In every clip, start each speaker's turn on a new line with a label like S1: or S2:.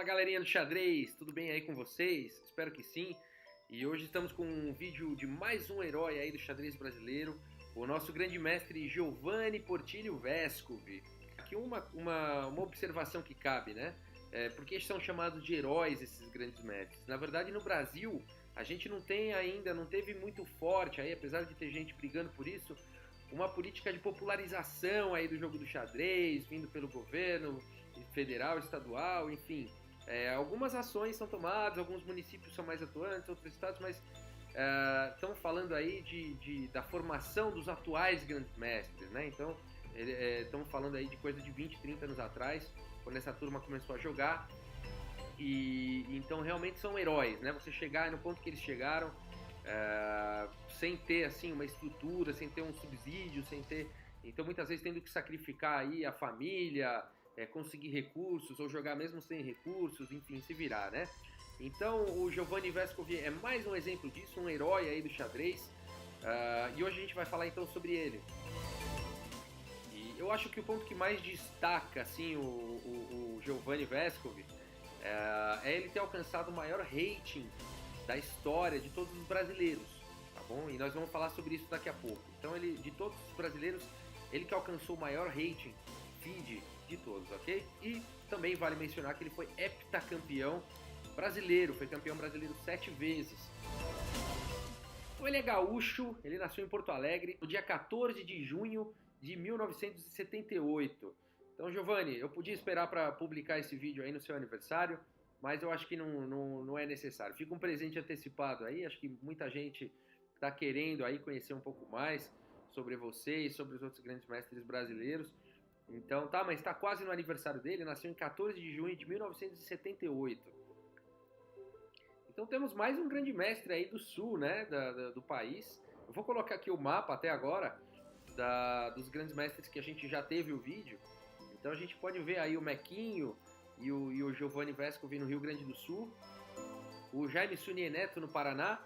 S1: Fala galerinha do xadrez, tudo bem aí com vocês? Espero que sim. E hoje estamos com um vídeo de mais um herói aí do xadrez brasileiro, o nosso grande mestre Giovanni Portillo Vescovi. Aqui uma observação que cabe, né? Por que são chamados de heróis esses grandes mestres? Na verdade, no Brasil, a gente não teve muito forte aí, apesar de ter gente brigando por isso, uma política de popularização aí do jogo do xadrez, vindo pelo governo federal, estadual, enfim. Algumas ações são tomadas, alguns municípios são mais atuantes, outros estados, mas estamos falando aí da formação dos atuais grandes mestres, né? Então, estamos falando aí de coisa de 20, 30 anos atrás, quando essa turma começou a jogar. E então realmente são heróis, né? Você chegar no ponto que eles chegaram, sem ter assim uma estrutura, sem ter um subsídio, sem ter, então muitas vezes tendo que sacrificar aí a família, conseguir recursos ou jogar mesmo sem recursos, enfim, se virar, né? Então o Giovanni Vescovi é mais um exemplo disso, um herói aí do xadrez, e hoje a gente vai falar então sobre ele. E eu acho que o ponto que mais destaca assim o Giovanni Vescovi é ele ter alcançado o maior rating da história de todos os brasileiros, tá bom? E nós vamos falar sobre isso daqui a pouco. Então de todos os brasileiros, ele que alcançou o maior rating FIDE de todos, ok? E também vale mencionar que ele foi heptacampeão brasileiro, foi campeão brasileiro 7 vezes. Então ele é gaúcho, ele nasceu em Porto Alegre no dia 14 de junho de 1978. Então, Giovanni, eu podia esperar para publicar esse vídeo aí no seu aniversário, mas eu acho que não é necessário. Fica um presente antecipado aí, acho que muita gente está querendo aí conhecer um pouco mais sobre você e sobre os outros grandes mestres brasileiros. Então, mas está quase no aniversário dele, nasceu em 14 de junho de 1978. Então temos mais um grande mestre aí do sul, né, do país. Eu vou colocar aqui o mapa até agora dos grandes mestres que a gente já teve o vídeo. Então a gente pode ver aí o Mequinho e o Giovanni Vescovi no Rio Grande do Sul, o Jaime Sunier Neto no Paraná.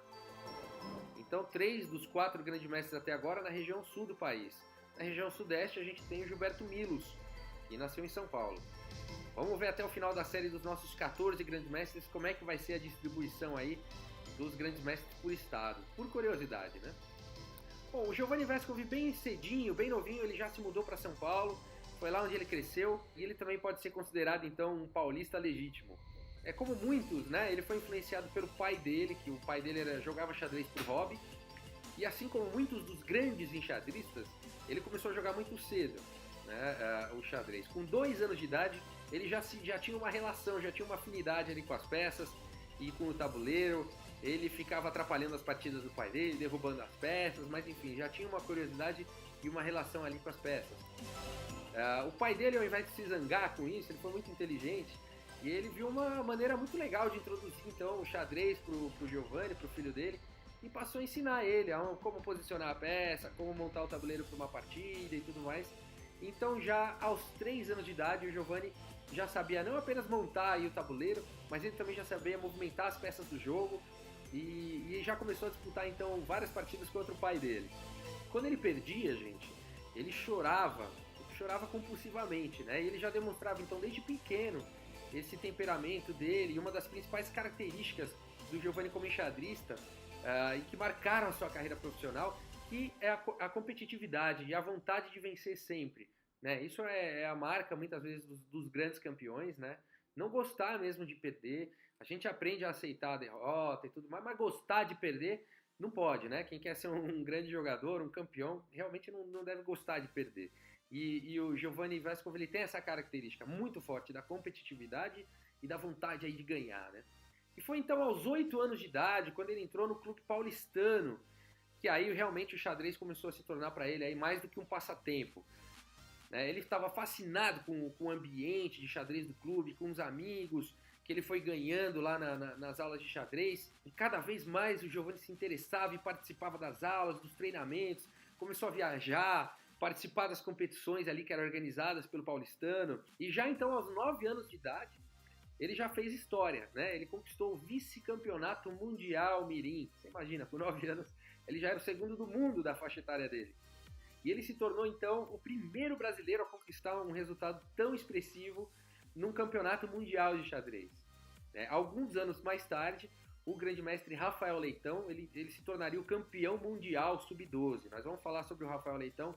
S1: Então 3 dos 4 grandes mestres até agora na região sul do país. Na região sudeste a gente tem o Gilberto Milos, que nasceu em São Paulo. Vamos ver até o final da série dos nossos 14 grandes mestres como é que vai ser a distribuição aí dos grandes mestres por estado, por curiosidade, né? Bom, o Giovanni Vescovi bem cedinho, bem novinho, ele já se mudou para São Paulo, foi lá onde ele cresceu e ele também pode ser considerado então um paulista legítimo. Como muitos, né? Ele foi influenciado pelo pai dele, que o pai dele jogava xadrez por hobby. E assim como muitos dos grandes enxadristas, ele começou a jogar muito cedo, né, o xadrez. Com 2 anos de idade, ele já tinha uma relação, já tinha uma afinidade ali com as peças e com o tabuleiro. Ele ficava atrapalhando as partidas do pai dele, derrubando as peças, mas enfim, já tinha uma curiosidade e uma relação ali com as peças. O pai dele, ao invés de se zangar com isso, ele foi muito inteligente e ele viu uma maneira muito legal de introduzir então o xadrez pro Giovanni, pro filho dele, e passou a ensinar ele como posicionar a peça, como montar o tabuleiro para uma partida e tudo mais. Então já aos 3 anos de idade o Giovanni já sabia não apenas montar aí o tabuleiro, mas ele também já sabia movimentar as peças do jogo e já começou a disputar então várias partidas contra o pai dele. Quando ele perdia, gente, ele chorava compulsivamente, né? E ele já demonstrava então desde pequeno esse temperamento dele, e uma das principais características do Giovanni como enxadrista e que marcaram a sua carreira profissional, que é a competitividade e a vontade de vencer sempre, né? Isso é a marca, muitas vezes, dos grandes campeões, né? Não gostar mesmo de perder, a gente aprende a aceitar a derrota e tudo mais, mas gostar de perder não pode, né? Quem quer ser um grande jogador, um campeão, realmente não deve gostar de perder. E o Giovanni Vescovi, ele tem essa característica muito forte da competitividade e da vontade aí de ganhar, né? E foi então aos 8 anos de idade, quando ele entrou no clube paulistano, que aí realmente o xadrez começou a se tornar para ele aí mais do que um passatempo. Ele estava fascinado com o ambiente de xadrez do clube, com os amigos que ele foi ganhando lá nas aulas de xadrez. E cada vez mais o Giovanni se interessava e participava das aulas, dos treinamentos, começou a viajar, participar das competições ali que eram organizadas pelo paulistano. E já então aos 9 anos de idade, ele já fez história, né? Ele conquistou o vice-campeonato mundial mirim. Você imagina, com 9 anos, ele já era o segundo do mundo da faixa etária dele. E ele se tornou, então, o primeiro brasileiro a conquistar um resultado tão expressivo num campeonato mundial de xadrez. Alguns anos mais tarde, o grande mestre Rafael Leitão, ele se tornaria o campeão mundial sub-12. Nós vamos falar sobre o Rafael Leitão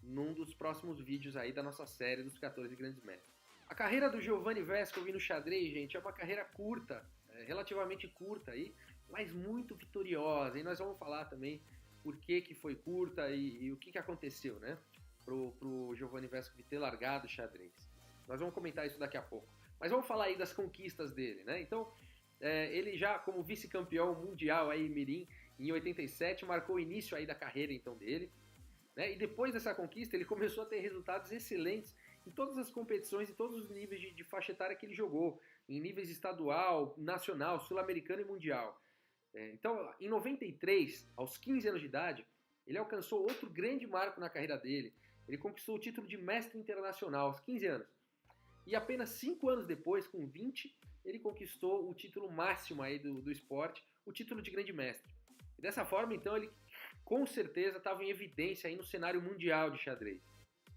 S1: num dos próximos vídeos aí da nossa série dos 14 grandes mestres. A carreira do Giovanni Vescovi no xadrez, gente, é uma carreira curta, relativamente curta aí, mas muito vitoriosa. E nós vamos falar também por que foi curta e o que aconteceu, né, pro Giovanni Vescovi ter largado o xadrez. Nós vamos comentar isso daqui a pouco. Mas vamos falar aí das conquistas dele, né? Então, ele já como vice-campeão mundial aí mirim em 87 marcou o início aí da carreira então dele, né? E depois dessa conquista ele começou a ter resultados excelentes em todas as competições e todos os níveis de faixa etária que ele jogou, em níveis estadual, nacional, sul-americano e mundial. Então, em 93, aos 15 anos de idade, ele alcançou outro grande marco na carreira dele. Ele conquistou o título de mestre internacional aos 15 anos. E apenas 5 anos depois, com 20, ele conquistou o título máximo aí do esporte, o título de grande mestre. E dessa forma, então, ele com certeza estava em evidência aí no cenário mundial de xadrez.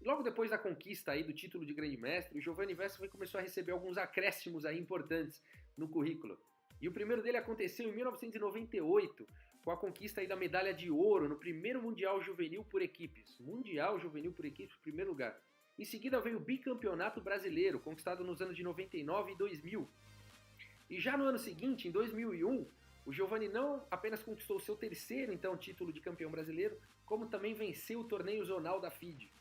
S1: E logo depois da conquista aí do título de grande mestre, o Giovanni Vescovi começou a receber alguns acréscimos aí importantes no currículo. E o primeiro dele aconteceu em 1998, com a conquista aí da medalha de ouro no primeiro Mundial Juvenil por equipes. Mundial Juvenil por equipes, primeiro lugar. Em seguida veio o bicampeonato brasileiro, conquistado nos anos de 99 e 2000. E já no ano seguinte, em 2001, o Giovanni não apenas conquistou o seu terceiro então título de campeão brasileiro, como também venceu o torneio zonal da FIDE.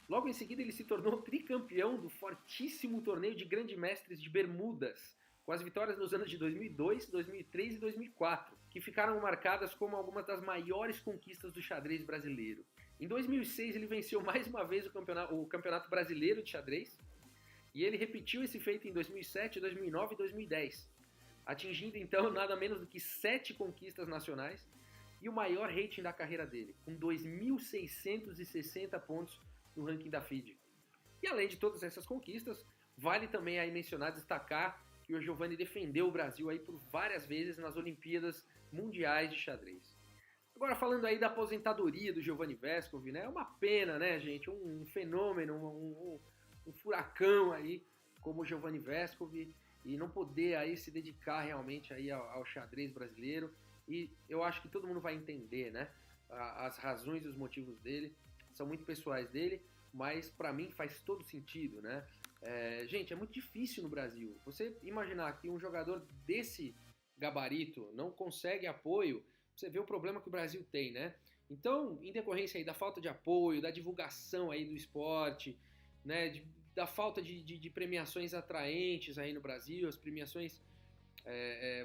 S1: Logo em seguida ele se tornou tricampeão do fortíssimo torneio de grandes mestres de Bermudas, com as vitórias nos anos de 2002, 2003 e 2004, que ficaram marcadas como algumas das maiores conquistas do xadrez brasileiro. Em 2006 ele venceu mais uma vez o campeonato brasileiro de xadrez, e ele repetiu esse feito em 2007, 2009 e 2010, atingindo então nada menos do que 7 conquistas nacionais e o maior rating da carreira dele, com 2.660 pontos no ranking da FIDE. E além de todas essas conquistas, vale também aí mencionar, destacar que o Giovanni defendeu o Brasil aí por várias vezes nas Olimpíadas Mundiais de Xadrez. Agora falando aí da aposentadoria do Giovanni Vescovi, né? É uma pena, né, gente? Um fenômeno, um furacão aí como o Giovanni Vescovi e não poder aí se dedicar realmente aí ao xadrez brasileiro. E eu acho que todo mundo vai entender, né? As razões e os motivos dele são muito pessoais dele, mas para mim faz todo sentido, né? Gente, é muito difícil no Brasil. Você imaginar que um jogador desse gabarito não consegue apoio, você vê o problema que o Brasil tem, né? Então, em decorrência aí da falta de apoio, da divulgação aí do esporte, né? Da falta de premiações atraentes aí no Brasil, as premiações,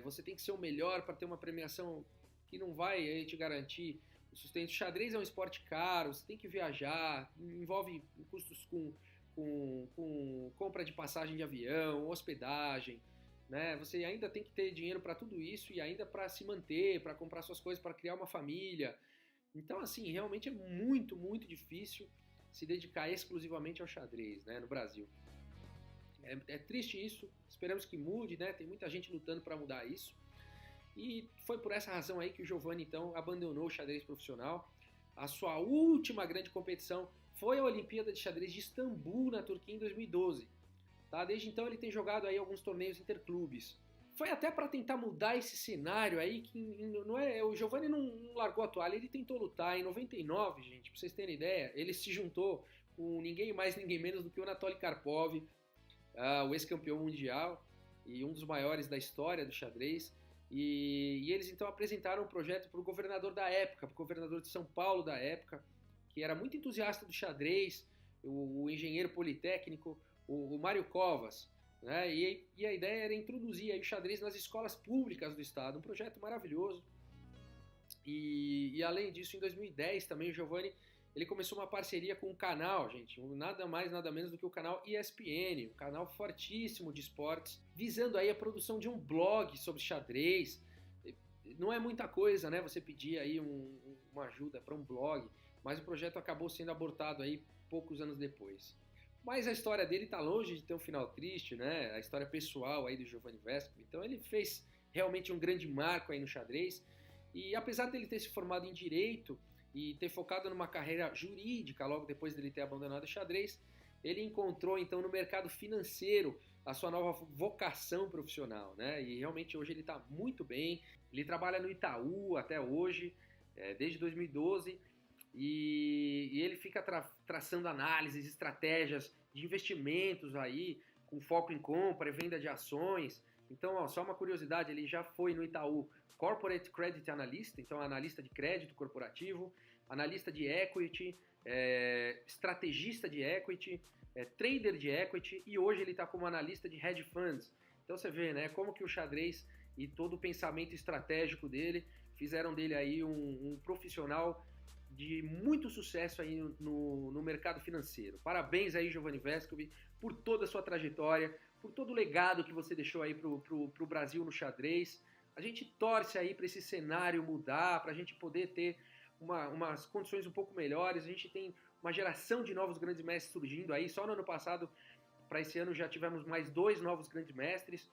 S1: você tem que ser o melhor para ter uma premiação que não vai aí te garantir o sustento. O xadrez é um esporte caro, você tem que viajar, envolve custos com compra de passagem de avião, hospedagem, né? Você ainda tem que ter dinheiro para tudo isso e ainda para se manter, para comprar suas coisas, para criar uma família. Então, assim, realmente é muito, muito difícil se dedicar exclusivamente ao xadrez, né, no Brasil. É triste isso, esperamos que mude, né? Tem muita gente lutando para mudar isso. E foi por essa razão aí que o Giovanni, então, abandonou o xadrez profissional. A sua última grande competição foi a Olimpíada de Xadrez de Istambul, na Turquia, em 2012. Tá? Desde então ele tem jogado aí alguns torneios interclubes. Foi até para tentar mudar esse cenário aí, que o Giovanni não largou a toalha, ele tentou lutar. Em 99, gente, para vocês terem ideia, ele se juntou com ninguém mais, ninguém menos do que o Anatoly Karpov, o ex-campeão mundial e um dos maiores da história do xadrez. E eles então apresentaram um projeto para o governador da época, para o governador de São Paulo da época, que era muito entusiasta do xadrez, o engenheiro politécnico, o Mário Covas, né? E a ideia era introduzir aí o xadrez nas escolas públicas do estado, um projeto maravilhoso. E além disso, em 2010 também o Giovanni ele começou uma parceria com um canal, gente, nada mais, nada menos do que o canal ESPN, um canal fortíssimo de esportes, visando aí a produção de um blog sobre xadrez. Não é muita coisa, né, você pedir aí uma ajuda para um blog, mas o projeto acabou sendo abortado aí poucos anos depois. Mas a história dele está longe de ter um final triste, né, a história pessoal aí do Giovanni Vescovi. Então ele fez realmente um grande marco aí no xadrez, e apesar dele ter se formado em Direito, e ter focado numa carreira jurídica logo depois dele ter abandonado o xadrez, ele encontrou então no mercado financeiro a sua nova vocação profissional, né? E realmente hoje ele está muito bem. Ele trabalha no Itaú até hoje, desde 2012, e ele fica traçando análises, estratégias de investimentos aí, com foco em compra e venda de ações. Então, ó, só uma curiosidade, ele já foi no Itaú Corporate Credit Analyst, então analista de crédito corporativo, analista de equity, estrategista de equity, trader de equity, e hoje ele está como analista de hedge funds. Então você vê, né, como que o xadrez e todo o pensamento estratégico dele fizeram dele aí um profissional de muito sucesso aí no mercado financeiro. Parabéns aí, Giovanni Vescovi, por toda a sua trajetória, por todo o legado que você deixou aí pro Brasil no xadrez. A gente torce aí para esse cenário mudar, para a gente poder ter umas condições um pouco melhores. A gente tem uma geração de novos grandes mestres surgindo aí. Só no ano passado, para esse ano, já tivemos mais 2 novos grandes mestres.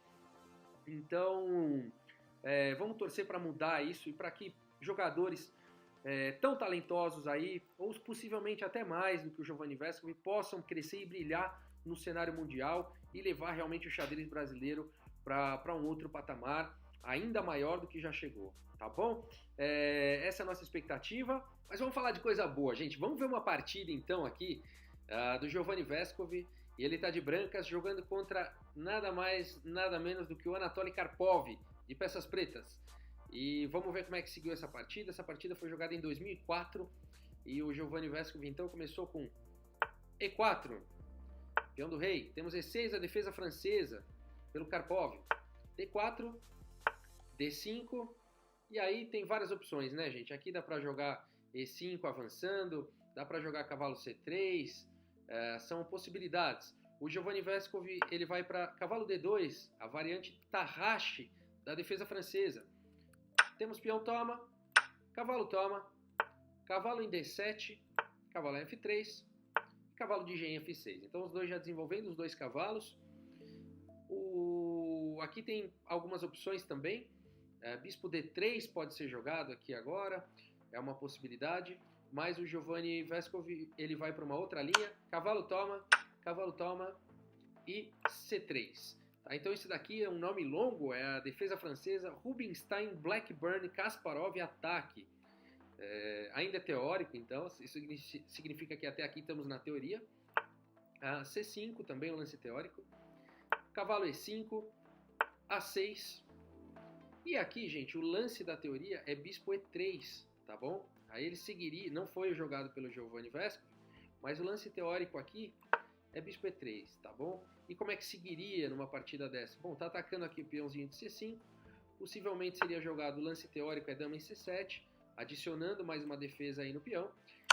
S1: Então, vamos torcer para mudar isso e para que jogadores tão talentosos aí, ou possivelmente até mais do que o Giovanni Vescovi, possam crescer e brilhar no cenário mundial e levar realmente o xadrez brasileiro para um outro patamar ainda maior do que já chegou, tá bom? Essa é a nossa expectativa, mas vamos falar de coisa boa, gente. Vamos ver uma partida então aqui do Giovanni Vescovi, e ele tá de brancas jogando contra nada mais, nada menos do que o Anatoly Karpov, de peças pretas. E vamos ver como é que seguiu essa partida. Essa partida foi jogada em 2004 e o Giovanni Vescovi então começou com E4, peão do rei. Temos E6, a defesa francesa, pelo Karpov. D4, D5, e aí tem várias opções, né, gente? Aqui dá para jogar E5 avançando, dá para jogar cavalo C3, são possibilidades. O Giovanni Vescovi, ele vai para cavalo D2, a variante Tarrache da defesa francesa. Temos peão toma, cavalo em D7, cavalo em F3, cavalo de G em F6. Então os dois já desenvolvendo os 2 cavalos. Aqui tem algumas opções também. Bispo D3 pode ser jogado aqui agora, é uma possibilidade. Mas o Giovanni Vescovi, ele vai para uma outra linha. Cavalo toma e C3. Tá, então esse daqui é um nome longo, é a defesa francesa Rubinstein, Blackburn, Kasparov, ataque. Ainda é teórico, então isso significa que até aqui estamos na teoria. C5 também é um lance teórico. Cavalo E5, A6. E aqui, gente, o lance da teoria é bispo E3, tá bom? Aí ele seguiria, não foi jogado pelo Giovanni Vescovi, mas o lance teórico aqui é bispo E3, tá bom? E como é que seguiria numa partida dessa? Bom, tá atacando aqui o peãozinho de C5, possivelmente seria jogado o lance teórico é dama em C7, adicionando mais uma defesa aí no peão,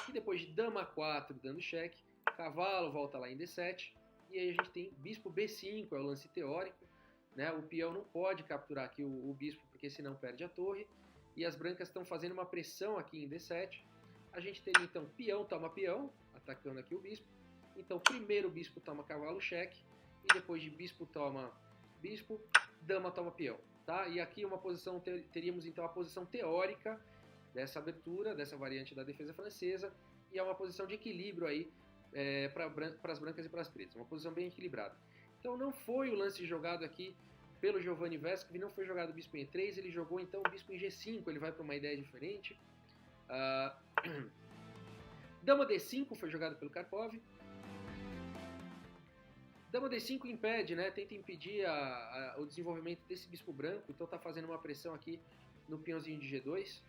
S1: e depois de dama 4 dando cheque, cavalo volta lá em D7, e aí a gente tem bispo B5, é o lance teórico, né? O peão não pode capturar aqui o bispo, porque senão perde a torre, e as brancas estão fazendo uma pressão aqui em D7, a gente teria então peão toma peão, atacando aqui o bispo, então primeiro o bispo toma cavalo cheque, e depois de bispo toma bispo, dama toma peão, tá? E aqui uma posição, teríamos então a posição teórica dessa abertura, dessa variante da defesa francesa, e é uma posição de equilíbrio aí para as brancas e para as pretas, uma posição bem equilibrada. Então não foi o lance jogado aqui pelo Giovanni Vescovi, não foi jogado bispo em E3, ele jogou então o bispo em G5, ele vai para uma ideia diferente. Dama D5 foi jogado pelo Karpov. Dama D5 impede, né? Tenta impedir o desenvolvimento desse bispo branco, então tá fazendo uma pressão aqui no peãozinho de G2.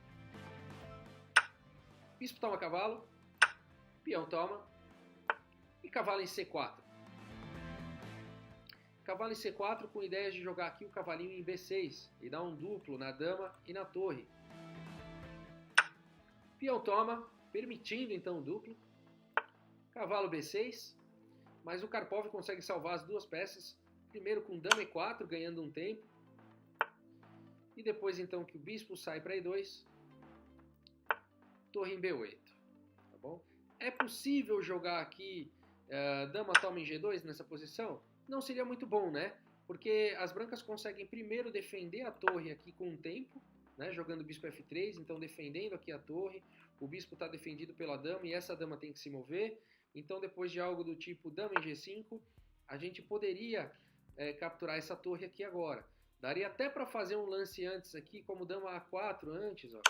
S1: Bispo toma cavalo, peão toma, e cavalo em C4. Cavalo em C4 com ideias de jogar aqui o cavalinho em B6 e dar um duplo na dama e na torre. Peão toma, permitindo então o duplo. Cavalo B6, mas o Karpov consegue salvar as 2 peças, primeiro com dama E4, ganhando um tempo, e depois então que o bispo sai para E2, torre em B8, tá bom? É possível jogar aqui dama toma em G2 nessa posição? Não seria muito bom, né? Porque as brancas conseguem primeiro defender a torre aqui com um tempo, né? Jogando bispo F3, então defendendo aqui a torre, o bispo está defendido pela dama e essa dama tem que se mover. Então, depois de algo do tipo dama em G5, a gente poderia capturar essa torre aqui agora. Daria até para fazer um lance antes aqui, como dama A4 antes, ó,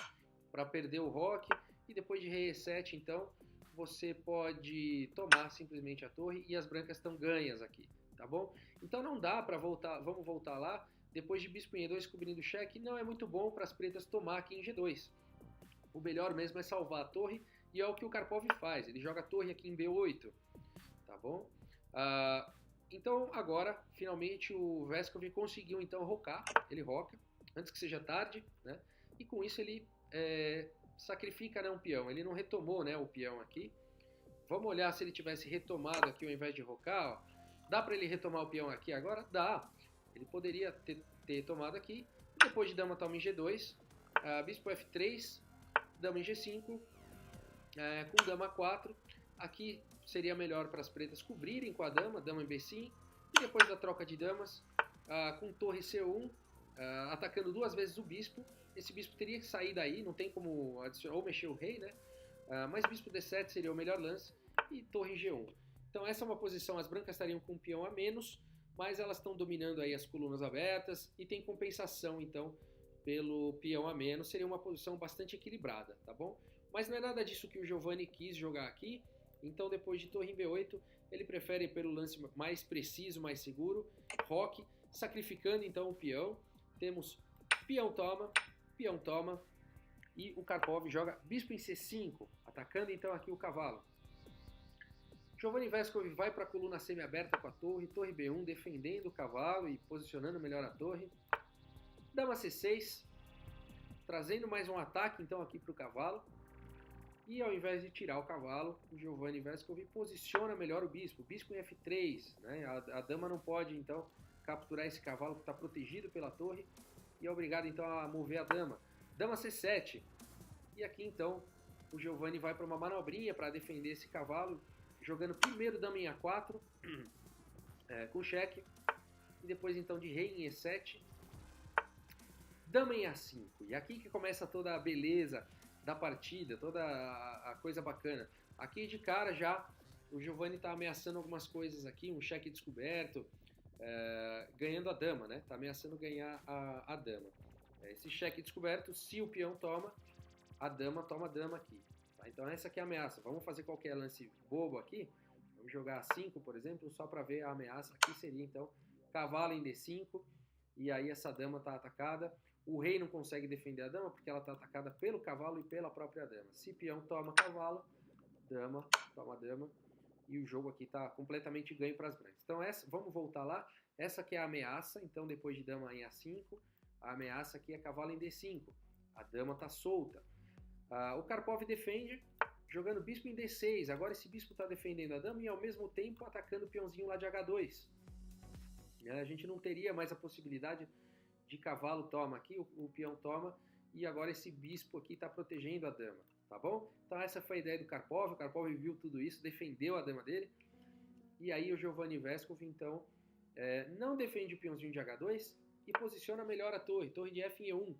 S1: para perder o roque, e depois de rei E7, então, você pode tomar simplesmente a torre e as brancas estão ganhas aqui, tá bom? Então não dá para voltar, vamos voltar lá, depois de bispo em E2 cobrindo o cheque, não é muito bom para as pretas tomar aqui em G2. O melhor mesmo é salvar a torre, e é o que o Karpov faz, ele joga a torre aqui em B8, tá bom? Então agora, finalmente, o Veskov conseguiu então rocar, ele roca, antes que seja tarde, né? E com isso ele sacrifica, né, um peão, ele não retomou, né, o peão aqui. Vamos olhar se ele tivesse retomado aqui ao invés de rocar, ó. Dá para ele retomar o peão aqui agora? Dá, ele poderia ter tomado aqui, depois de dama toma em G2, bispo F3, dama em G5, com dama 4, aqui seria melhor para as pretas cobrirem com a dama em B5, e depois da troca de damas, com torre C1, atacando duas vezes o bispo. Esse bispo teria que sair daí, não tem como adicionar ou mexer o rei, né? Mas bispo D7 seria o melhor lance, e torre em G1. Então essa é uma posição, as brancas estariam com um peão a menos, mas elas estão dominando aí as colunas abertas, e tem compensação então pelo peão a menos, seria uma posição bastante equilibrada, tá bom? Mas não é nada disso que o Giovanni quis jogar aqui. Então depois de torre em B8, ele prefere ir pelo lance mais preciso, mais seguro, roque, sacrificando então o peão. Temos peão toma, e o Karpov joga bispo em C5, atacando então aqui o cavalo. Giovanni Veskov vai para a coluna semi-aberta com a torre B1, defendendo o cavalo e posicionando melhor a torre. Dama C6, trazendo mais um ataque então aqui para o cavalo. E ao invés de tirar o cavalo, o Giovanni Veskov posiciona melhor o bispo em F3, né? A dama não pode então capturar esse cavalo que está protegido pela torre e é obrigado então a mover a dama. Dama C7, e aqui então o Giovanni vai para uma manobrinha para defender esse cavalo, jogando primeiro dama em A4, com cheque, e depois então de rei em E7, dama em A5, e aqui que começa toda a beleza da partida, toda a coisa bacana. Aqui de cara já o Giovanni está ameaçando algumas coisas aqui, um cheque descoberto, ganhando a dama, né? Está ameaçando ganhar a dama. Esse cheque descoberto, se o peão toma, a dama toma a dama aqui. Tá? Então essa aqui é a ameaça. Vamos fazer qualquer lance bobo aqui. Vamos jogar A5, por exemplo, só para ver a ameaça. Aqui seria então cavalo em D5, e aí essa dama está atacada. O rei não consegue defender a dama porque ela está atacada pelo cavalo e pela própria dama. Se peão toma cavalo, dama toma dama, e o jogo aqui está completamente ganho para as brancas. Então vamos voltar lá. Essa aqui é a ameaça. Então depois de dama em A5, a ameaça aqui é cavalo em D5. A dama está solta. O Karpov defende jogando bispo em D6. Agora esse bispo está defendendo a dama e ao mesmo tempo atacando o peãozinho lá de H2. A gente não teria mais a possibilidade de cavalo toma aqui, o peão toma, e agora esse bispo aqui está protegendo a dama, tá bom? Então essa foi a ideia do Karpov. O Karpov viu tudo isso, defendeu a dama dele, e aí o Giovanni Veskov então não defende o peãozinho de H2 e posiciona melhor a torre de F em E1,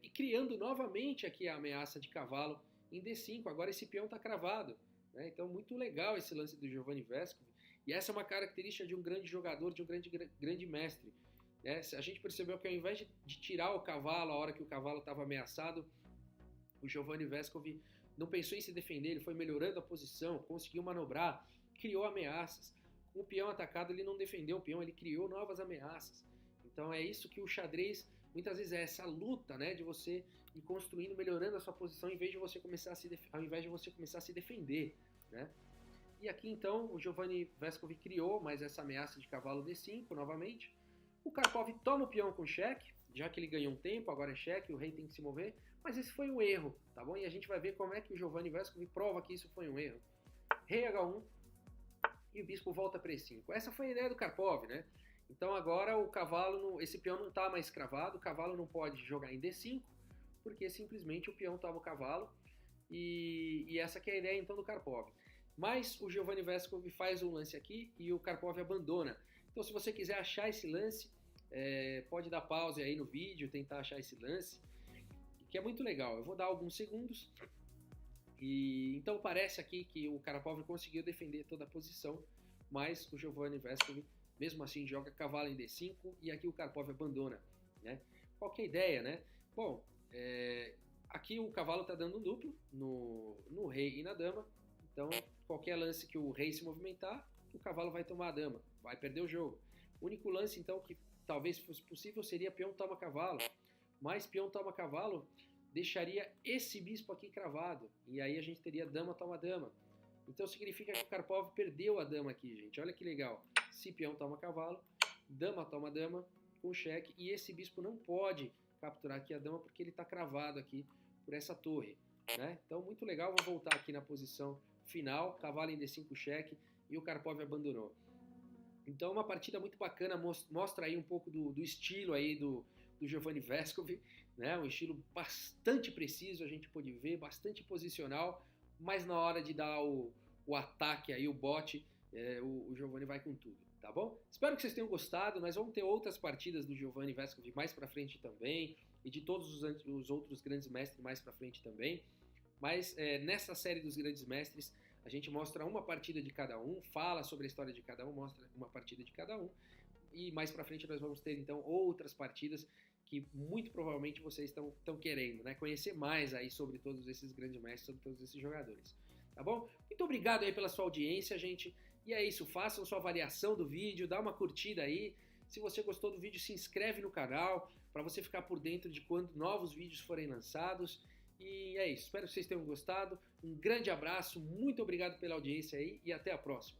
S1: e criando novamente aqui a ameaça de cavalo em D5. Agora esse peão está cravado, né? Então muito legal esse lance do Giovanni Veskov, e essa é uma característica de um grande jogador, de um grande mestre. A gente percebeu que ao invés de tirar o cavalo a hora que o cavalo estava ameaçado, o Giovanni Veskov não pensou em se defender, ele foi melhorando a posição, conseguiu manobrar, criou ameaças. Com o peão atacado ele não defendeu o peão, ele criou novas ameaças. Então é isso que o xadrez, muitas vezes, é essa luta, né, de você ir construindo, melhorando a sua posição ao invés de você começar a se defender, né? E aqui então o Giovanni Veskov criou mais essa ameaça de cavalo D5 novamente. O Karpov toma o peão com cheque, já que ele ganhou um tempo, agora é cheque, o rei tem que se mover, mas esse foi um erro, tá bom? E a gente vai ver como é que o Giovanni Veskov prova que isso foi um erro. Rei H1, e o bispo volta para E5. Essa foi a ideia do Karpov, né? Então agora o cavalo, esse peão não está mais cravado, o cavalo não pode jogar em D5, porque simplesmente o peão toma o cavalo, e essa que é a ideia então do Karpov. Mas o Giovanni Veskov faz um lance aqui e o Karpov abandona. Então se você quiser achar esse lance, pode dar pause aí no vídeo, tentar achar esse lance, que é muito legal. Eu vou dar alguns segundos. E então parece aqui que o Karpov conseguiu defender toda a posição, mas o Giovanni Veskov mesmo assim joga cavalo em D5 e aqui o Karpov abandona, né? Qual que é a ideia, né? Bom, aqui o cavalo está dando um duplo no rei e na dama, então qualquer lance que o rei se movimentar, o cavalo vai tomar a dama, vai perder o jogo. O único lance então que talvez fosse possível seria peão toma cavalo, mas peão toma cavalo deixaria esse bispo aqui cravado, e aí a gente teria dama toma dama. Então significa que o Karpov perdeu a dama aqui, gente. Olha que legal. Se peão toma cavalo, dama toma dama com cheque, e esse bispo não pode capturar aqui a dama porque ele está cravado aqui por essa torre, né? Então muito legal. Vou voltar aqui na posição final, cavalo em D5 cheque e o Karpov abandonou. Então uma partida muito bacana, mostra aí um pouco do estilo aí do Giovanni Vescovi, né? Um estilo bastante preciso, a gente pôde ver, bastante posicional, mas na hora de dar o ataque aí, o bote, o Giovanni vai com tudo, tá bom? Espero que vocês tenham gostado. Nós vamos ter outras partidas do Giovanni Vescovi mais pra frente também, e de todos os outros grandes mestres mais pra frente também. Mas nessa série dos grandes mestres, a gente mostra uma partida de cada um, fala sobre a história de cada um, mostra uma partida de cada um, e mais pra frente nós vamos ter então outras partidas que muito provavelmente vocês estão querendo, né? Conhecer mais aí sobre todos esses grandes mestres, sobre todos esses jogadores, tá bom? Muito obrigado aí pela sua audiência, gente, e é isso, façam sua avaliação do vídeo, dá uma curtida aí, se você gostou do vídeo, se inscreve no canal, para você ficar por dentro de quando novos vídeos forem lançados. E é isso, espero que vocês tenham gostado. Um grande abraço, muito obrigado pela audiência aí e até a próxima.